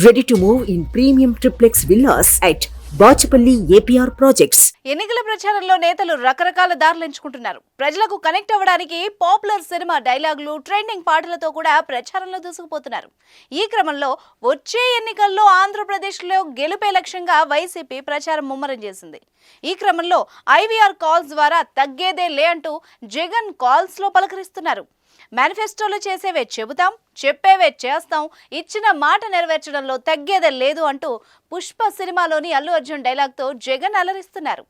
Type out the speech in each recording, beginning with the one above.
Ready to move in premium triplex villas at Bachupally APR projects. ఎన్నికల ప్రచారంలో నేతలు రకరకాల దారులు ఎంచుకుంటున్నారు. ప్రజలకు కనెక్ట్ అవ్వడానికి పాపులర్ సినిమా డైలాగులు, ట్రెండింగ్ పాటలతో కూడా ప్రచారంలో దూసుకుపోతున్నారు. ఈ క్రమంలో వచ్చే ఎన్నికల్లో ఆంధ్రప్రదేశ్లో గెలుపే లక్ష్యంగా వైసీపీ ప్రచారం ముమ్మరం చేసింది. ఈ క్రమంలో ఐవీఆర్ కాల్స్ ద్వారా తగ్గేదే లే అంటూ జగన్ కాల్స్ లో పలకరిస్తున్నారు. మేనిఫెస్టోలో చేసేవే చెబుతాం, చెప్పేవే చేస్తాం, ఇచ్చిన మాట నెరవేర్చడంలో తగ్గేదే లేదు అంటూ పుష్ప సినిమాలోని అల్లు అర్జున్ డైలాగ్తో జగన్ అలరిస్తున్నారు.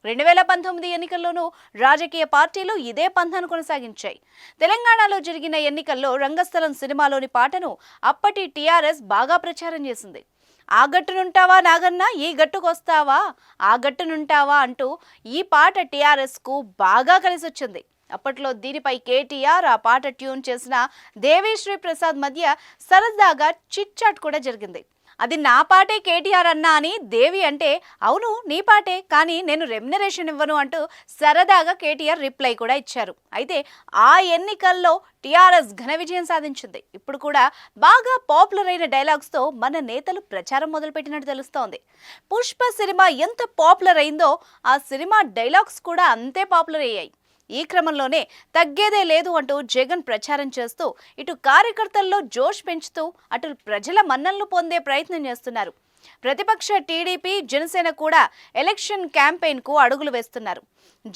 రెండు 2019 ఎన్నికల్లోనూ రాజకీయ పార్టీలు ఇదే పంథాను కొనసాగించాయి. తెలంగాణలో జరిగిన ఎన్నికల్లో రంగస్థలం సినిమాలోని పాటను అప్పటి టీఆర్ఎస్ బాగా ప్రచారం చేసింది. ఆ గట్టునుంటావా నాగన్న, ఈ గట్టుకొస్తావా, ఆ గట్టునుంటావా అంటూ ఈ పాట టీఆర్ఎస్కు బాగా కలిసొచ్చింది. అప్పట్లో దీనిపై కేటీఆర్ ఆ పాట ట్యూన్ చేసిన దేవిశ్రీ ప్రసాద్ మధ్య సరదాగా చిట్ చాట్ కూడా జరిగింది. అది నా పాటే కేటీఆర్ అన్నా అని దేవి అంటే, అవును నీ పాటే, కానీ నేను రెమ్యునరేషన్ ఇవ్వను అంటూ సరదాగా కేటీఆర్ రిప్లై కూడా ఇచ్చారు. అయితే ఆ ఎన్నికల్లో టీఆర్ఎస్ ఘన విజయం సాధించింది. ఇప్పుడు కూడా బాగా పాపులర్ అయిన డైలాగ్స్తో మన నేతలు ప్రచారం మొదలుపెట్టినట్టు తెలుస్తోంది. పుష్ప సినిమా ఎంత పాపులర్ అయిందో ఆ సినిమా డైలాగ్స్ కూడా అంతే పాపులర్ అయ్యాయి. ఈ క్రమంలోనే తగ్గేదే లేదు అంటూ జగన్ ప్రచారం చేస్తూ ఇటు కార్యకర్తల్లో జోష్ పెంచుతూ అటు ప్రజల మన్ననలు పొందే ప్రయత్నం చేస్తున్నారు. ప్రతిపక్ష టీడీపీ, జనసేన కూడా ఎలక్షన్ క్యాంపెయిన్కు అడుగులు వేస్తున్నారు.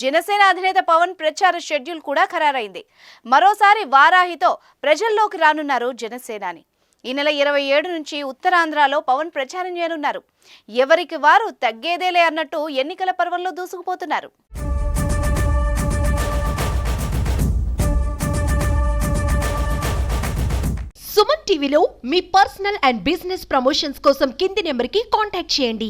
జనసేన అధినేత పవన్ ప్రచార షెడ్యూల్ కూడా ఖరారైంది. మరోసారి వారాహితో ప్రజల్లోకి రానున్నారు జనసేనాని. ఈ నెల 27 నుంచి ఉత్తరాంధ్రలో పవన్ ప్రచారం చేయనున్నారు. ఎవరికి వారు తగ్గేదేలే అన్నట్టు ఎన్నికల పర్వంలో దూసుకుపోతున్నారు. సుమన్ టీవీలో మీ పర్సనల్ అండ్ బిజినెస్ ప్రమోషన్స్ కోసం కింది నెంబర్కి కాంటాక్ట్ చేయండి.